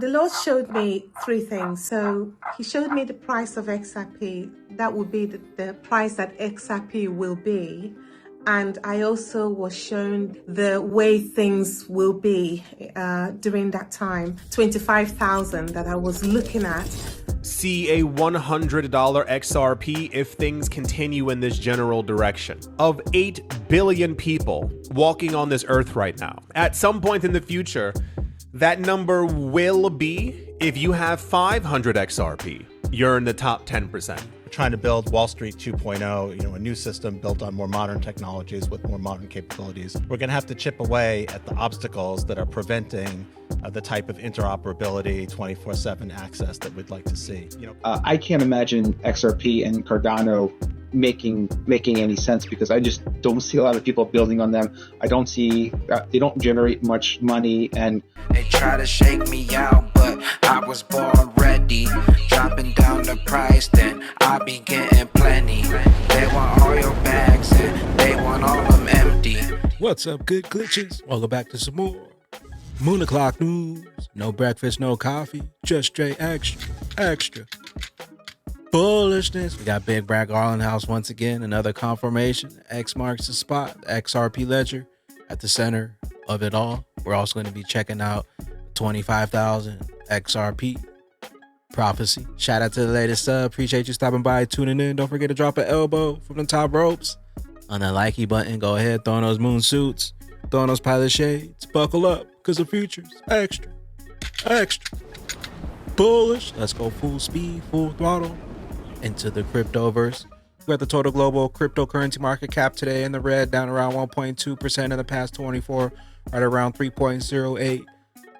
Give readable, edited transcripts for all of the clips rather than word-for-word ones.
The Lord showed me three things. So he showed me the price of XRP. That would be the price that XRP will be. And I also was shown the way things will be during that time. 25,000 that I was looking at. See a $100 XRP if things continue in this general direction. Of 8 billion people walking on this earth right now, at some point in the future, that number will be, if you have 500 XRP, you're in the top 10%. We're trying to build Wall Street 2.0, a new system built on more modern technologies with more modern capabilities. We're going to have to chip away at the obstacles that are preventing the type of interoperability, 24/7 access that we'd like to see. I can't imagine XRP and Cardano making any sense because I just don't see a lot of people building on them. I don't see they don't generate much money, and they try to shake me out, but I was born ready. Dropping down the price, then I be getting plenty. They want all your bags and they want all them empty. What's up, good glitches? Welcome back to some more Moon O'Clock News. No breakfast, no coffee, just straight extra bullishness. We got Big Bragg Arlenhouse once again, another confirmation. X marks the spot, XRP ledger at the center of it all. We're also going to be checking out 25,000 XRP prophecy. Shout out to the latest sub. Appreciate you stopping by, tuning in. Don't forget to drop an elbow from the top ropes on the likey button. Go ahead, throw on those moon suits, throw on those pilot shades. Buckle up, because the future's extra bullish. Let's go full speed, full throttle into the cryptoverse. We got the total global cryptocurrency market cap today in the red, down around 1.2% in the past 24, right around 3.08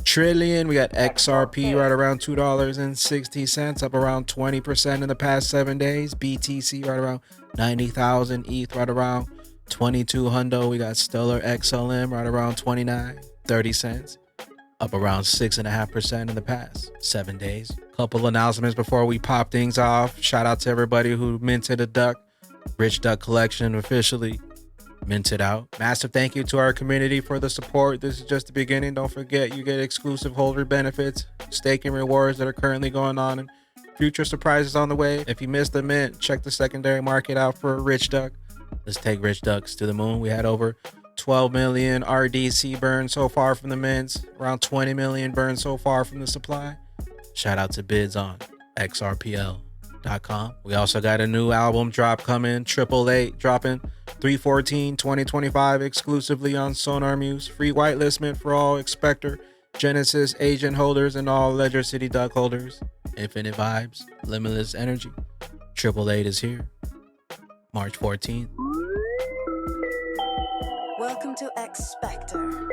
trillion. We got XRP right around $2.60, up around 20% in the past 7 days. BTC right around 90,000. ETH right around 2200. We got Stellar XLM right around 29.30 cents, up around 6.5% in the past 7 days. Couple announcements before we pop things off. Shout out to everybody who minted a duck. Rich Duck Collection officially minted out. Massive thank you to our community for the support. This is just the beginning. Don't forget, you get exclusive holder benefits, staking rewards that are currently going on, and future surprises on the way. If you missed the mint, check the secondary market out for a Rich Duck. Let's take Rich Ducks to the moon. We had over 12 million RDC burned so far from the mints, around 20 million burned so far from the supply. Shout out to bids on xrpl.com. We also got a new album drop coming, 888 dropping 3/14/2025 exclusively on Sonar Muse. Free whitelist mint for all Expector, Genesis agent holders, and all Ledger City Duck holders. Infinite vibes, limitless energy. 888 is here, March 14th. Welcome to Expector.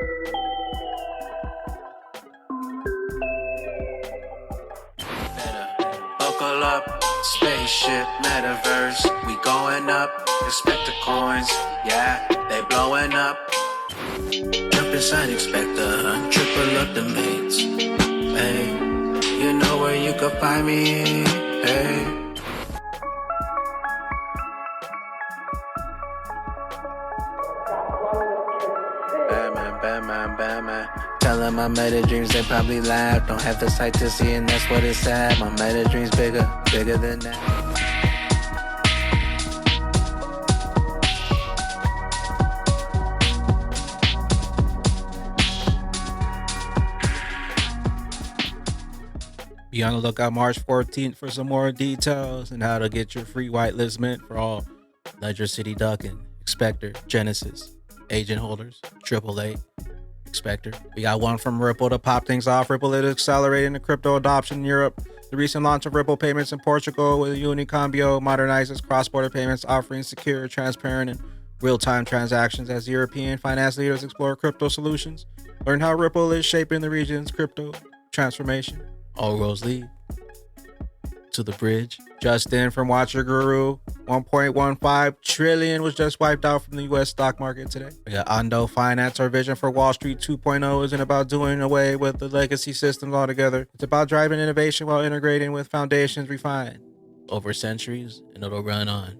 Buckle up, spaceship, metaverse. We going up, expect the coins. Yeah, they blowing up. Jump inside, Expector, triple up the mates. Hey, you know where you can find me. Hey. Batman. Tell them my meta dreams, they probably laugh. Don't have the sight to see, and that's what it's at. My meta dreams bigger than that. Be on the lookout March 14th for some more details and how to get your free whitelist mint for all Ledger City Duck and Expector, Genesis agent holders. 888 Expector. We got one from Ripple to pop things off. Ripple is accelerating the crypto adoption in Europe. The recent launch of Ripple payments in Portugal with Unicambio modernizes cross-border payments, offering secure, transparent, and real-time transactions as European finance leaders explore crypto solutions. Learn how Ripple is shaping the region's crypto transformation. All roads lead to the bridge. Just in from Watcher Guru, 1.15 trillion was just wiped out from the U.S. stock market today. We got Ondo Finance. Our vision for Wall Street 2.0 isn't about doing away with the legacy systems altogether. It's about driving innovation while integrating with foundations refined over centuries, and it'll run on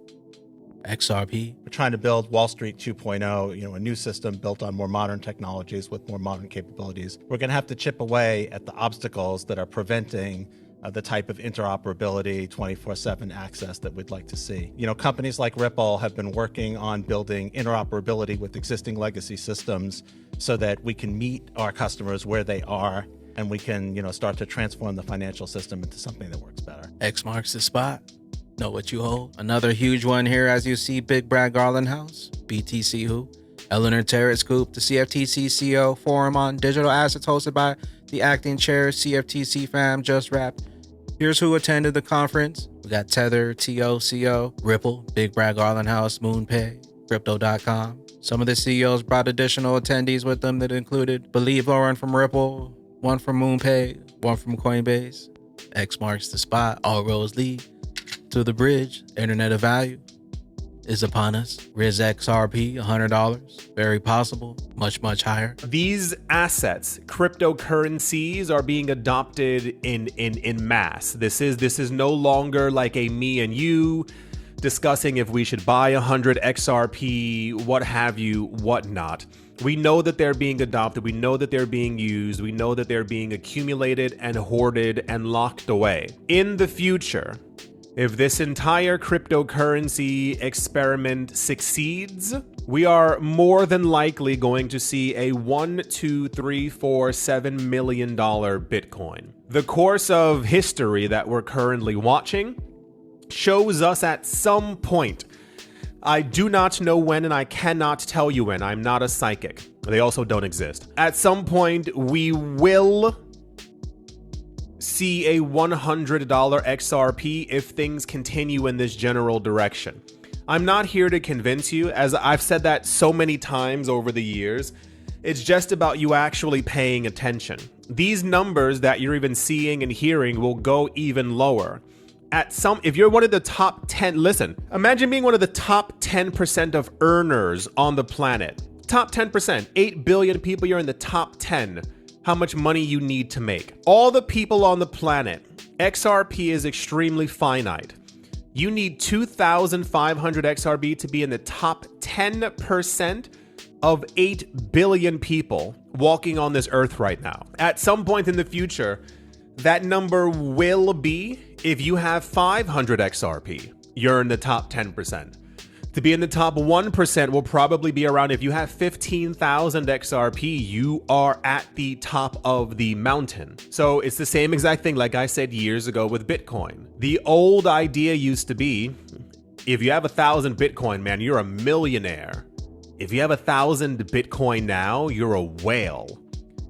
XRP. We're trying to build Wall Street 2.0, a new system built on more modern technologies with more modern capabilities. We're going to have to chip away at the obstacles that are preventing the type of interoperability, 24/7 access that we'd like to see. Companies like Ripple have been working on building interoperability with existing legacy systems so that we can meet our customers where they are and we can, start to transform the financial system into something that works better. X marks the spot. Know what you hold. Another huge one here as you see Big Brad Garland House, BTC Who, Eleanor Terrett Scoop, the CFTC CEO Forum on Digital Assets hosted by the acting chair, CFTC fam, just wrapped. Here's who attended the conference. We got Tether, TOCO, Ripple, Big Brad Garland House, MoonPay, Crypto.com. Some of the CEOs brought additional attendees with them that included Believe Lauren from Ripple, one from MoonPay, one from Coinbase. X marks the spot. All roads lead to the bridge. Internet of Value is upon us. Riz XRP, $100. Very possible. Much, much higher. These assets, cryptocurrencies, are being adopted in mass. This is no longer like a me and you discussing if we should buy 100 XRP, what have you, whatnot. We know that they're being adopted. We know that they're being used. We know that they're being accumulated and hoarded and locked away. In the future, if this entire cryptocurrency experiment succeeds, we are more than likely going to see a $1, $2, $3, $4, $7 million Bitcoin. The course of history that we're currently watching shows us at some point, I do not know when and I cannot tell you when, I'm not a psychic. They also don't exist. At some point, we will see a $100 XRP if things continue in this general direction. I'm not here to convince you, as I've said that so many times over the years. It's just about you actually paying attention. These numbers that you're even seeing and hearing will go even lower. If you're one of the top 10, listen, imagine being one of the top 10% of earners on the planet. Top 10%, 8 billion people, you're in the top 10. How much money you need to make. All the people on the planet, XRP is extremely finite. You need 2,500 XRP to be in the top 10% of 8 billion people walking on this earth right now. At some point in the future, that number will be, if you have 500 XRP, you're in the top 10%. To be in the top 1% will probably be around, if you have 15,000 XRP, you are at the top of the mountain. So it's the same exact thing like I said years ago with Bitcoin. The old idea used to be, if you have 1,000 Bitcoin, man, you're a millionaire. If you have 1,000 Bitcoin now, you're a whale.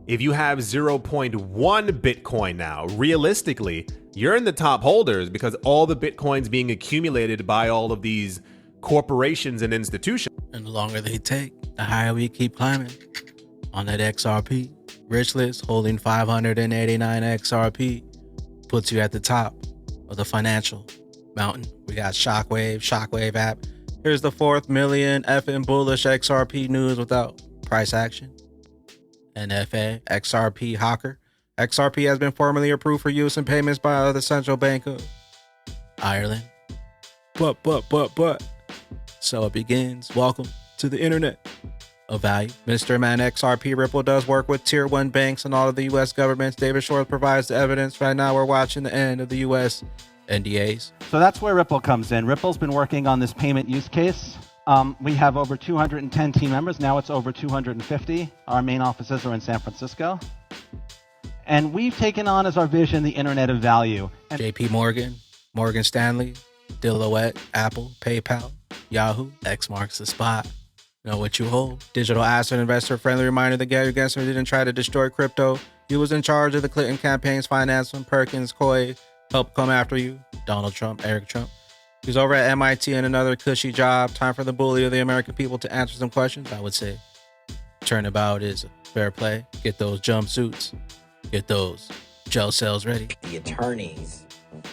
If you have 0.1 Bitcoin now, realistically, you're in the top holders because all the Bitcoin's being accumulated by all of these corporations and institutions. And the longer they take, the higher we keep climbing. On that XRP, Rich List holding 589 XRP puts you at the top of the financial mountain. We got Shockwave app. Here's the 4th million effing bullish XRP news without price action. NFA, XRP Hawker. XRP has been formally approved for use in payments by the Central Bank of Ireland. But. So it begins. Welcome to the Internet of Value. Mr. Man, XRP Ripple does work with tier 1 banks and all of the U.S. governments. David Shores provides the evidence. Right now we're watching the end of the U.S. NDAs. So that's where Ripple comes in. Ripple's been working on this payment use case. We have over 210 team members. Now it's over 250. Our main offices are in San Francisco. And we've taken on as our vision the Internet of Value. And JP Morgan, Morgan Stanley, Deloitte, Apple, PayPal, Yahoo, X marks the spot. Know what you hold. Digital asset investor friendly reminder that Gary Gensler didn't try to destroy crypto. He was in charge of the Clinton campaign's finance when Perkins Coie helped come after you. Donald Trump, Eric Trump. He's over at MIT in another cushy job. Time for the bully of the American people to answer some questions. I would say turnabout is fair play. Get those jumpsuits. Get those gel cells ready. The attorneys,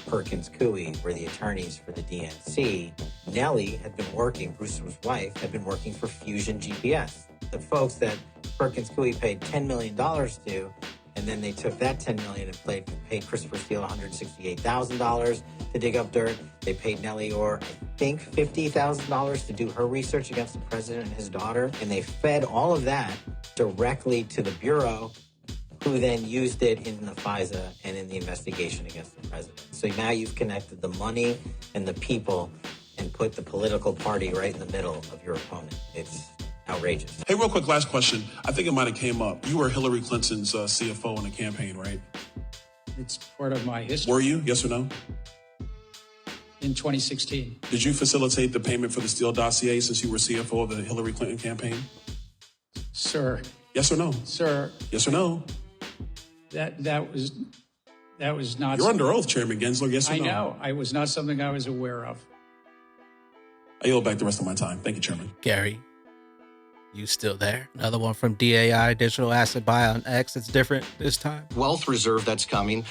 Perkins Coie, were the attorneys for the DNC. Nellie had been working, Bruce's wife, had been working for Fusion GPS. The folks that Perkins Coie paid $10 million to, and then they took that $10 million and played paid Christopher Steele $168,000 to dig up dirt. They paid Nellie Orr, I think, $50,000 to do her research against the president and his daughter. And they fed all of that directly to the Bureau, who then used it in the FISA and in the investigation against the president. So now you've connected the money and the people and put the political party right in the middle of your opponent. It's outrageous. Hey, real quick, last question. I think it might have came up. You were Hillary Clinton's CFO in the campaign, right? It's part of my history. Were you? Yes or no? In 2016. Did you facilitate the payment for the Steele dossier since you were CFO of the Hillary Clinton campaign? Sir. Yes or no? Sir. Yes or no? That was not. You're under oath, Chairman Gensler. Yes or no? I know. It was not something I was aware of. I yield back the rest of my time. Thank you, Chairman. Gary, you still there? Another one from DAI, Digital Asset Buy on X. It's different this time. Wealth reserve that's coming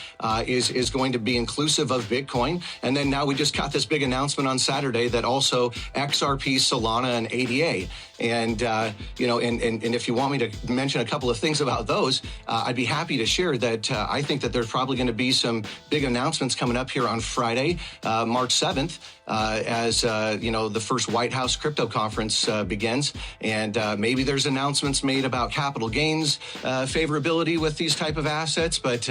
is going to be inclusive of Bitcoin. And then now we just got this big announcement on Saturday that also XRP, Solana, and ADA. And, and if you want me to mention a couple of things about those, I'd be happy to share that I think that there's probably going to be some big announcements coming up here on Friday, March 7th, as, the first White House crypto conference begins. And maybe there's announcements made about capital gains favorability with these type of assets. But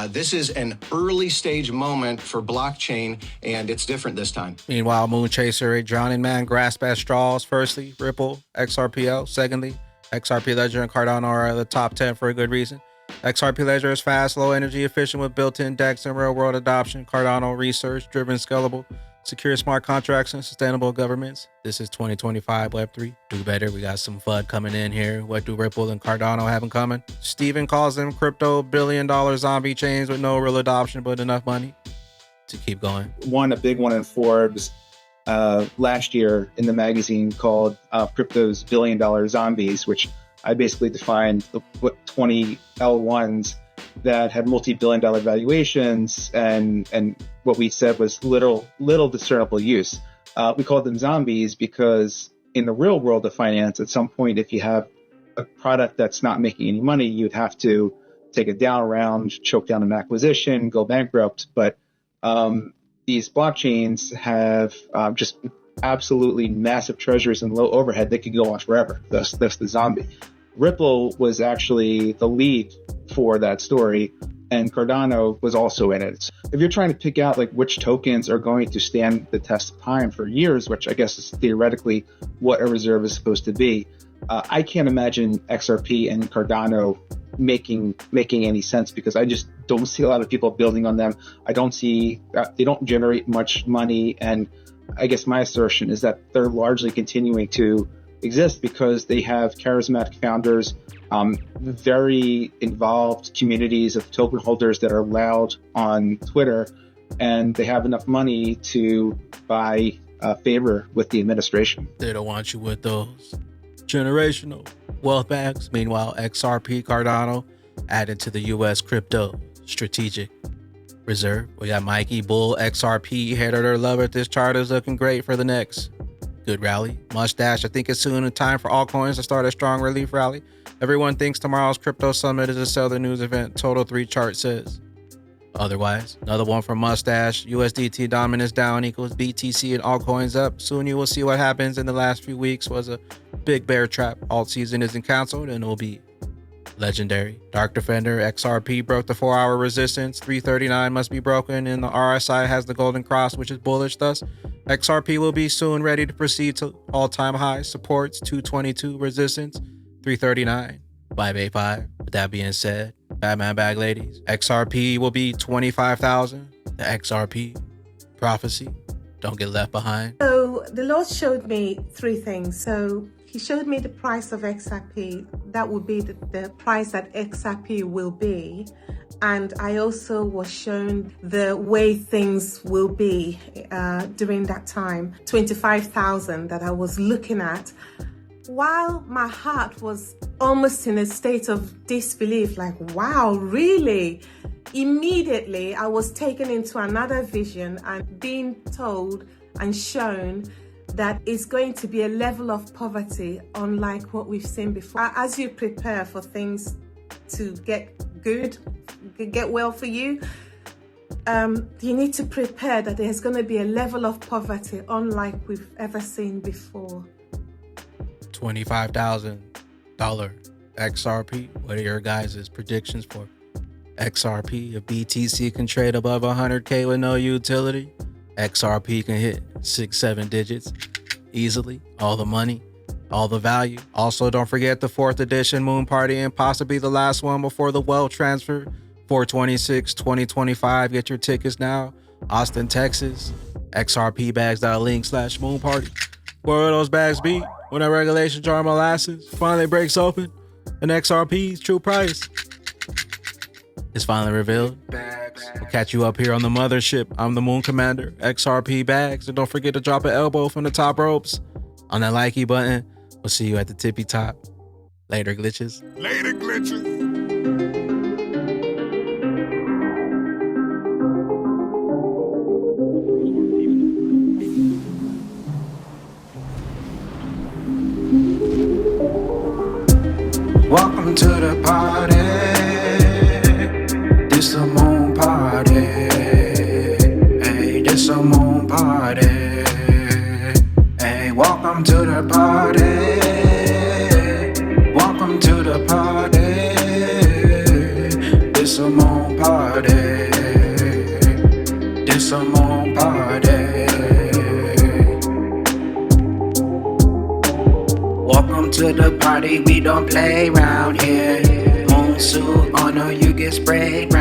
this is an early stage moment for blockchain, and it's different this time. Meanwhile, Moon Chaser, a drowning man, grasp at straws. Firstly, Ripple, XRPL. Secondly, XRP Ledger and Cardano are the top 10 for a good reason. XRP Ledger is fast, low energy, efficient with built-in DEX and real-world adoption. Cardano, research-driven, scalable, secure smart contracts, and sustainable governments. This is 2025 Web3. Do better. We got some FUD coming in here. What do Ripple and Cardano have in common? Steven calls them crypto billion-dollar zombie chains with no real adoption but enough money to keep going. A big one in Forbes last year in the magazine called Crypto's Billion-Dollar Zombies, which I basically defined 20 L1s that had multi-billion-dollar valuations and what we said was little discernible use. We called them zombies because in the real world of finance, at some point, if you have a product that's not making any money, you'd have to take a down round, choke down an acquisition, go bankrupt. But these blockchains have just absolutely massive treasuries and low overhead. They could go on forever. That's the zombie. Ripple was actually the lead for that story, and Cardano was also in it. If you're trying to pick out like which tokens are going to stand the test of time for years, which I guess is theoretically what a reserve is supposed to be, I can't imagine XRP and Cardano making any sense because I just don't see a lot of people building on them. I don't see they don't generate much money, and I guess my assertion is that they're largely continuing to exist because they have charismatic founders, very involved communities of token holders that are loud on Twitter, and they have enough money to buy favor with the administration. They don't want you with those generational wealth bags. Meanwhile, XRP Cardano added to the U.S. crypto strategic reserve. We got Mikey Bull XRP hater lover. This chart is looking great for the next good rally. Mustache, I think it's soon time for altcoins to start a strong relief rally. Everyone thinks tomorrow's crypto summit is a sell the news event. Total 3 chart says otherwise. Another one from Mustache. USDT dominance down equals BTC and altcoins up. Soon you will see what happens. In the last few weeks was a big bear trap. Alt season isn't canceled and it will be legendary. Dark Defender XRP broke the 4-hour resistance. 339 must be broken, and the RSI has the golden cross, which is bullish. Thus, XRP will be soon ready to proceed to all-time highs. Supports 222, resistance 339, 585. With that being said, Batman Bag Ladies, XRP will be 25,000. The XRP prophecy. Don't get left behind. So the Lord showed me 3 things. So he showed me the price of XRP. That would be the price that XRP will be. And I also was shown the way things will be during that time, 25,000 that I was looking at. While my heart was almost in a state of disbelief, like, wow, really? Immediately, I was taken into another vision and being told and shown that it's going to be a level of poverty unlike what we've seen before. As you prepare for things to get good, get well for you. You need to prepare that there's going to be a level of poverty unlike we've ever seen before. $25,000 XRP. What are your guys' predictions for XRP? If BTC can trade above 100K with no utility, XRP can hit 6-7 digits easily. All the money, all the value. Also, don't forget the 4th edition Moon Party and possibly the last one before the wealth transfer. 4/26/2025. Get your tickets now. Austin, Texas. xrpbags.link/Moon Party. Where will those bags be when that regulation jar of molasses finally breaks open and XRP's true price is finally revealed? We'll catch you up here on the mothership. I'm the Moon Commander, XRP Bags. And don't forget to drop an elbow from the top ropes on that likey button. We'll see you at the tippy top. Later, glitches. Later, glitches. Welcome to the party. This a moon party. Hey, this a moon party. Hey, welcome to the party. Welcome to the party. This a moon party. This a moon party. Welcome to the party, we don't play around here. Moon suit on or you get sprayed